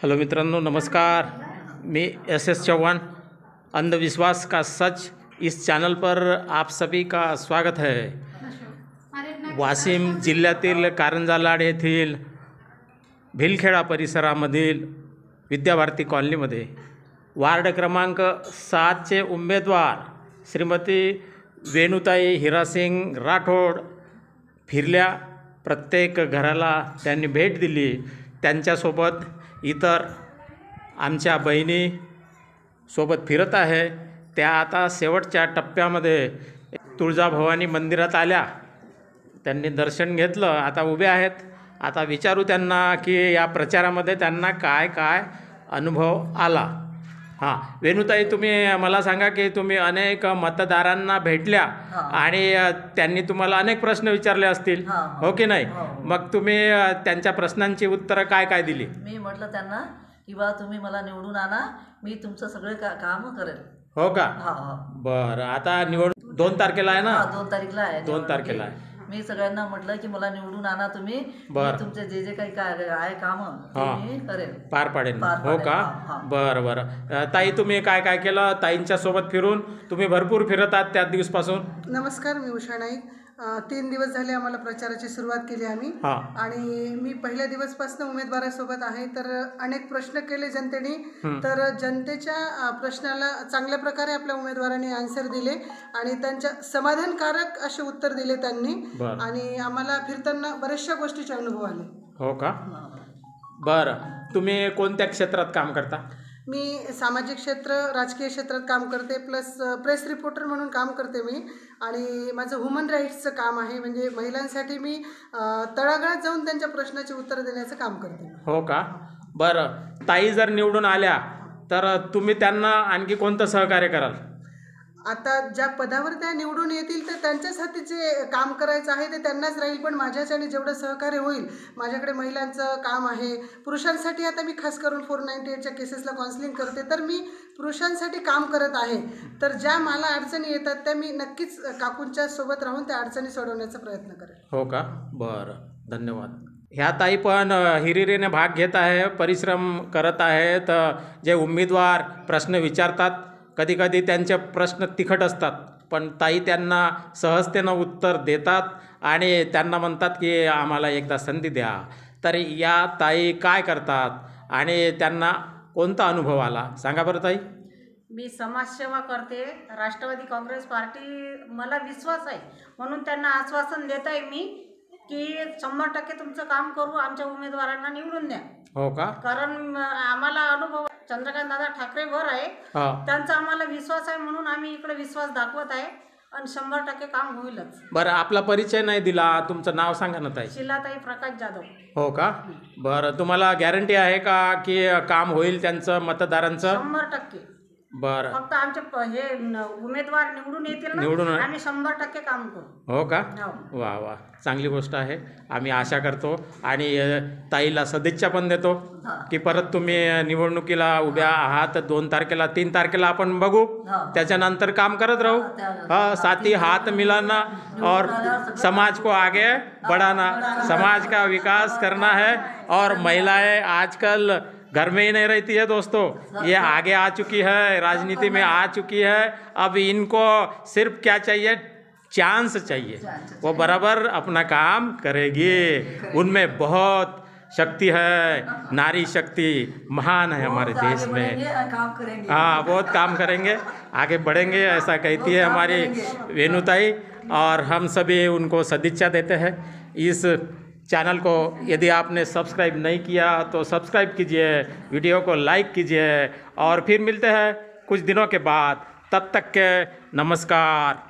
Hello मित्रांनो, नमस्कार। मैं एस चौहान, अंधविश्वास का सच इस चॅनल पर आप सभी का स्वागत है। वाशिम जिल्ह्यातील कारंजा लाड येथील भिलखेडा परिसरामधील विद्याभारती कॉलनीमध्ये वार्ड क्रमांक 7चे उमेदवार श्रीमती वेणुताई हिरासिंग राठोड फिरल्या। प्रत्येक घराला त्यांनी भेट दिली। त्यांच्यासोबत इतर आमच्या बहिणी सोबत फिरत आहे। त्या आता शेवटच्या टप्प्यामध्ये तुळजाभवानी मंदिरात आल्या। त्यांनी दर्शन घेतलं, आता उभे आहेत। आता विचारू त्यांना की या प्रचारामध्ये त्यांना काय काय अनुभव आला। हां, वेणुताई, तुम्ही मला सांगा की तुम्ही अनेक मतदारांना भेटल्या आणि त्यांनी तुम्हाला अनेक प्रश्न विचारले असतील, हो की नाही? मग तुम्ही त्यांच्या प्रश्नांची उत्तरं काय काय दिली? मी म्हटलं त्यांना की बा तुम्ही मला निवडून आणा, मी तुमचं सगळे काम करेल। हो का? हां बरं, आता निवड 2 तारखेला आहे ना? 2 तारीखला आहे। 2 तारखेला आहे। मी सगळ्यांना म्हटलं की मला निवडून आणा तुम्ही, तुमचे जे जे काही काय आहे काम मी करेल, पार पाडेल। हो का? बरं बरं। ताई, तुम्ही काय काय केलं? ताईंच्या सोबत फिरून तुम्ही भरपूर फिरत आहात त्या दिवसपासून। नमस्कार, मी उषा नाईक। 3 दिवस झाले आम्हाला प्रचाराची सुरुवात केली आम्ही, आणि मी पहिल्या दिवसपासून उमेदवारासोबत आहे। तर अनेक प्रश्न केले जनतेने, तर जनतेच्या प्रश्नाला चांगल्या प्रकारे आपल्या उमेदवारांनी आन्सर दिले आणि त्यांच्या समाधानकारक असे उत्तर दिले त्यांनी, आणि आम्हाला फिरताना बऱ्याचशा गोष्टीचे अनुभव आले। हो का? बरं, तुम्ही कोणत्या क्षेत्रात काम करता? मी सामाजिक क्षेत्र, राजकीय क्षेत्रात काम करते, प्लस प्रेस रिपोर्टर म्हणून काम करते मी, आणि माझं ह्युमन राईट्सचं काम आहे। म्हणजे महिलांसाठी मी तळागाळात जाऊन त्यांच्या प्रश्नाचे उत्तर देण्याचं काम करते। हो का? बरं, ताई जर निवडून आल्या तर तुम्ही त्यांना आणखी कोणतं सहकार्य कराल? आता ज्या पदावर त्या निवडून येतील तर त्यांच्यासाठी जे काम करायचं आहे ते त्यांनाच राहील, पण माझ्याच्याने जेवढं सहकार्य होईल, माझ्याकडे महिलांचं काम आहे, पुरुषांसाठी आता मी खास करून 498च्या केसेसला काउन्सिलिंग करते, तर मी पुरुषांसाठी काम करत आहे। तर ज्या मला अडचणी येतात त्या मी नक्कीच काकूंच्या सोबत राहून त्या अडचणी सोडवण्याचा प्रयत्न करेल। हो का? बरं, धन्यवाद। ह्या ताई पण हिरिरीने भाग घेत आहे, परिश्रम करत आहेत। जे उमेदवार प्रश्न विचारतात, कधीकधी त्यांचे प्रश्न तिखट असतात, पण ताई त्यांना सहजतेनं उत्तर देतात आणि त्यांना म्हणतात की आम्हाला एकदा संधी द्या। तर या ताई काय करतात आणि त्यांना कोणता अनुभव आला, सांगा बरं ताई। मी समाजसेवा करते, राष्ट्रवादी काँग्रेस पार्टी, मला विश्वास आहे म्हणून त्यांना आश्वासन देत आहे मी की 100% तुमचं काम करू, आमच्या उमेदवारांना निवडून द्या। हो का? कारण आम्हाला अनुभव चंद्रकांत दादा ठाकरेवर आहे, त्यांचा आम्हाला विश्वास आहे म्हणून आम्ही इकडे विश्वास दाखवत आहे, आणि 100% काम होईलच। बरं, आपला परिचय नाही दिला, तुमचं नाव सांगा ना ताई। शिलाताई प्रकाश जाधव। हो का? बरं, तुम्हाला गॅरंटी आहे का की काम होईल त्यांचं मतदारांचं? 100%। बरं, फक्त आमचे हे उमेदवार निवडून येतील ना, आम्ही 100% काम करू। हो का? वा वा, चांगली गोष्ट आहे। आम्ही आशा करतो आणि ताईला सदिच्छा पण देतो की परत तुम्ही निवडणुकीला उभ्या आहात। 2 तारखेला 3 तारखेला आपण बघू, त्याच्यानंतर काम करत राहू। साथी हाथ मिलाना और समाज को आगे बढ़ाना, समाज का विकास करना है। और महिलाएं आजकल घर में ही नहीं रहती है दोस्तों, ये आगे आ चुकी है, राजनीति में आ चुकी है। अब इनको सिर्फ क्या चाहिए? चांस चाहिए, वो बराबर अपना काम करेगी। उनमें बहुत शक्ति है, नारी शक्ति महान है हमारे देश में। हाँ, बहुत काम करेंगे, आगे बढ़ेंगे, ऐसा कहती है हमारी वेणुताई, और हम सभी उनको सदिच्छा देते हैं। इस चैनल को यदि आपने सब्सक्राइब नहीं किया तो सब्सक्राइब कीजिए, वीडियो को लाइक कीजिए, और फिर मिलते हैं कुछ दिनों के बाद। तब तक के नमस्कार।